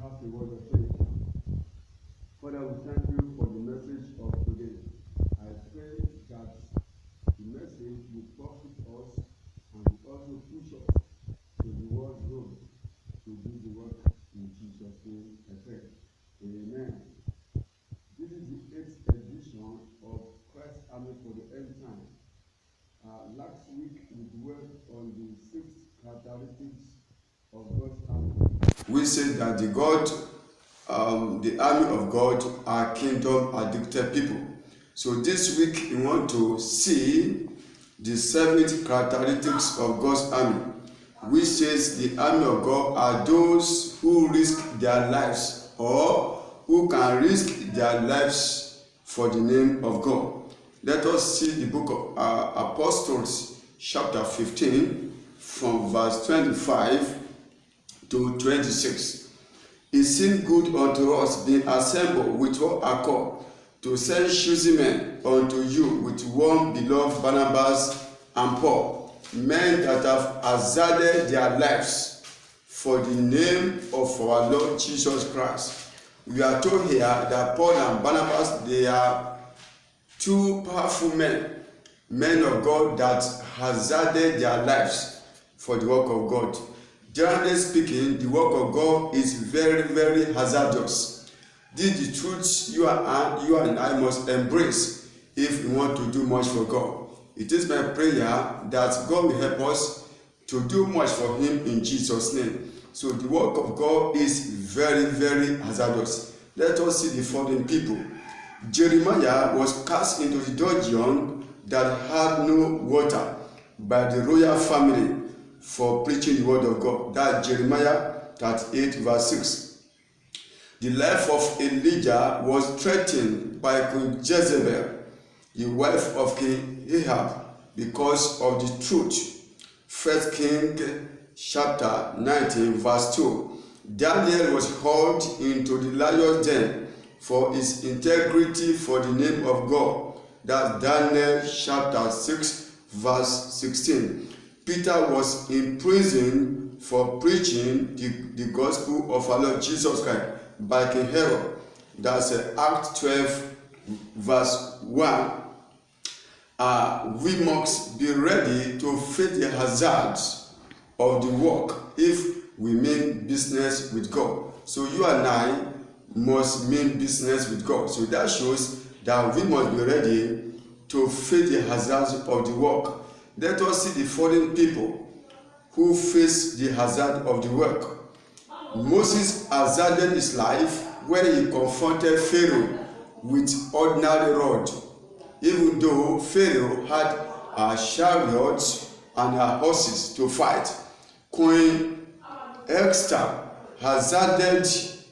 have a word of faith. Father, we thank you for the message of today. I pray that the message will profit us and will also push us to the world road to do the work in Jesus' name. I pray. Amen. This is the 8th edition of Christ Army for the End Time. Last week we dwelt on the 6 characteristics of God's army. We said that the army of God are kingdom addicted people. So this week we want to see the 7th characteristics of God's army, which says the army of God are those who risk their lives or who can risk their lives for the name of God. Let us see the book of Apostles, chapter 15, from verse 25 to 26. It seemed good unto us, being assembled with one accord, to send chosen men unto you with one beloved Barnabas and Paul, men that have hazarded their lives for the name of our Lord Jesus Christ. We are told here that Paul and Barnabas, they are two powerful men of God that hazarded their lives for the work of God. Generally speaking, the work of God is very, very hazardous. This is the truth you and I must embrace if we want to do much for God. It is my prayer that God will help us to do much for Him in Jesus' name. So the work of God is very, very hazardous. Let us see the following people. Jeremiah was cast into the dungeon that had no water by the royal family for preaching the word of God. That's Jeremiah 38 verse 6. The life of Elijah was threatened by Queen Jezebel, the wife of King Ahab, because of the truth. 1 Kings chapter 19 verse 2. Daniel was hauled into the lion's den for his integrity for the name of God. That's Daniel chapter 6 verse 16. Peter was in prison for preaching the gospel of our Lord Jesus Christ by King Herod. That's Acts 12 verse 1. We must be ready to face the hazards of the work if we mean business with God. So you and I must mean business with God. So that shows that we must be ready to face the hazards of the work. Let us see the following people who face the hazard of the work. Moses hazarded his life when he confronted Pharaoh with ordinary rod, even though Pharaoh had chariots and horses to fight. Queen Esther hazarded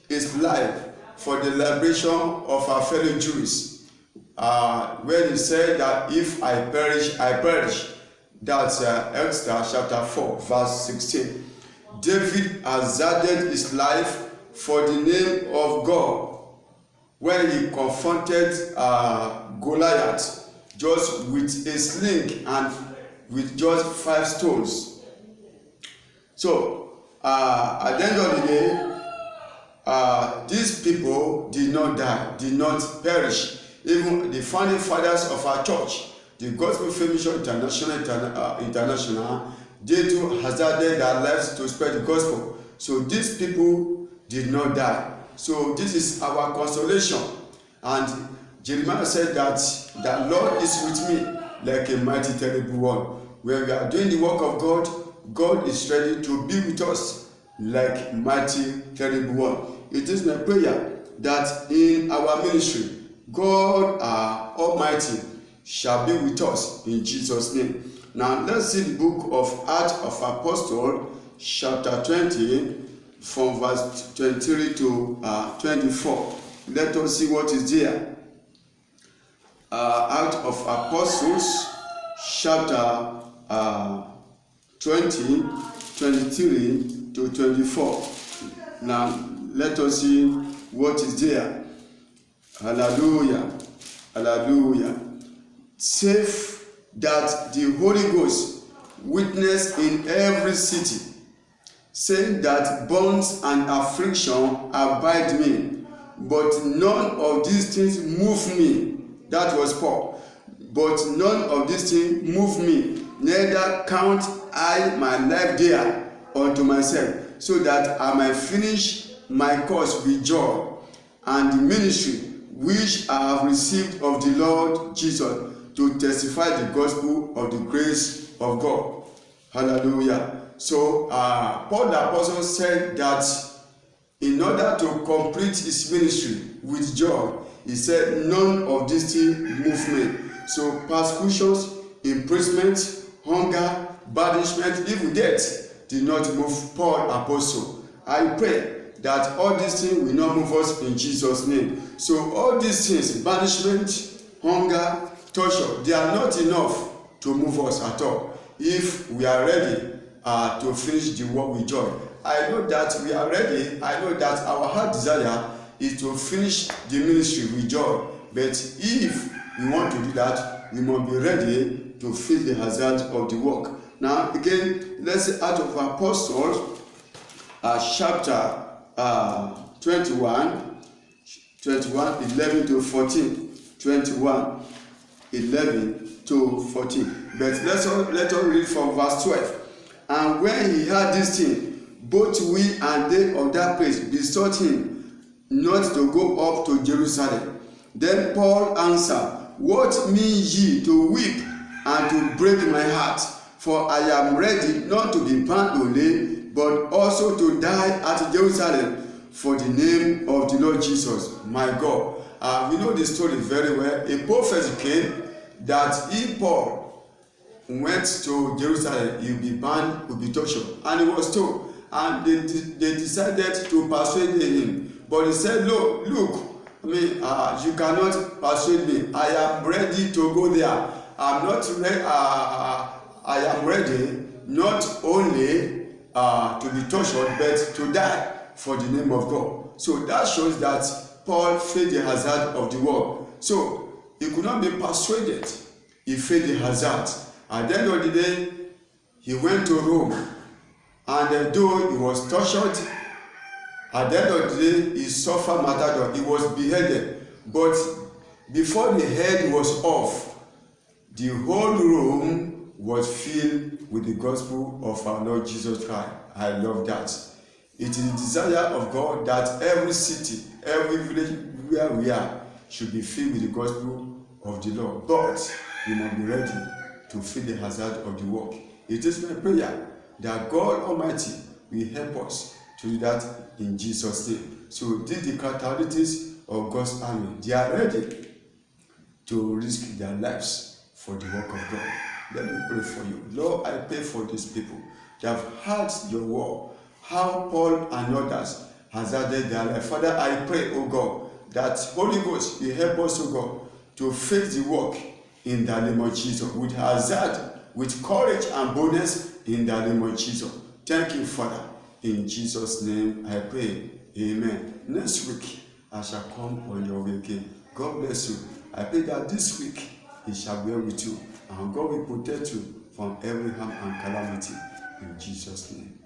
his life for the liberation of her fellow Jews, when he said that if I perish, I perish. That's Esther chapter 4 verse 16. David hazarded his life for the name of God when he confronted Goliath just with a sling and with just 5 stones. So at the end of the day, these people did not die, did not perish. Even the founding fathers of our church, the Gospel Faith Mission International, they too hazarded their lives to spread the gospel. So these people did not die. So this is our consolation. And Jeremiah said that the Lord is with me like a mighty terrible one. When we are doing the work of God, God is ready to be with us like mighty terrible one. It is my prayer that in our ministry, God Almighty shall be with us in Jesus' name. Now let's see the book of Acts of Apostles, chapter 20, from verse 23 to 24. Let us see what is there. Acts of Apostles, chapter 20, 23 to 24. Now let us see what is there. Hallelujah. Hallelujah. Save that the Holy Ghost witness in every city, saying that bonds and affliction abide me, but none of these things move me. That was Paul. But none of these things move me, neither count I my life dear unto myself, so that I might finish my course with joy, and the ministry which I have received of the Lord Jesus, to testify the gospel of the grace of God. Hallelujah. So Paul the apostle said that in order to complete his ministry with joy, he said, none of these things move me. So persecutions, imprisonment, hunger, banishment, even death did not move Paul apostle. I pray that all these things will not move us in Jesus' name. So all these things, banishment, hunger, torture, they are not enough to move us at all if we are ready to finish the work with joy. I know that we are ready. I know that our heart desire is to finish the ministry with joy. But if we want to do that, we must be ready to feel the hazard of the work. Now, again, let's say out of Apostles, chapter 21, 11 to 14. 21, 11 to 14. But let us read from verse 12. And when he heard this thing, both we and they of that place besought him not to go up to Jerusalem. Then Paul answered, what mean ye to weep and to break my heart? For I am ready not to be bound only, but also to die at Jerusalem for the name of the Lord Jesus, my God. We know the story very well. A prophecy came that if Paul went to Jerusalem, he will be banned, will be tortured. And he was told. And they decided to persuade him. But he said, look, you cannot persuade me. I am ready to go there. I am ready not only to be tortured, but to die for the name of God. So that shows that Paul felt the hazard of the work. So he could not be persuaded. He felt the hazard. At the end of the day, he went to Rome. And though he was tortured, at the end of the day, he suffered martyrdom. He was beheaded. But before the head was off, the whole room was filled with the gospel of our Lord Jesus Christ. I love that. It is the desire of God that every city, every village where we are should be filled with the gospel of the Lord. But we must be ready to feel the hazard of the work. It is my prayer that God Almighty will help us to do that in Jesus' name. So these are the characteristics of God's army. They are ready to risk their lives for the work of God. Let me pray for you. Lord, I pray for these people. They have heard your word, how Paul and others hazarded their life. Father, I pray, O God, that Holy Ghost will help us, O God, to face the work in the name of Jesus, with hazard, with courage and boldness in the name of Jesus. Thank you, Father. In Jesus' name I pray. Amen. Next week, I shall come on your way again. God bless you. I pray that this week, He shall be with you, and God will protect you from every harm and calamity. In Jesus' name.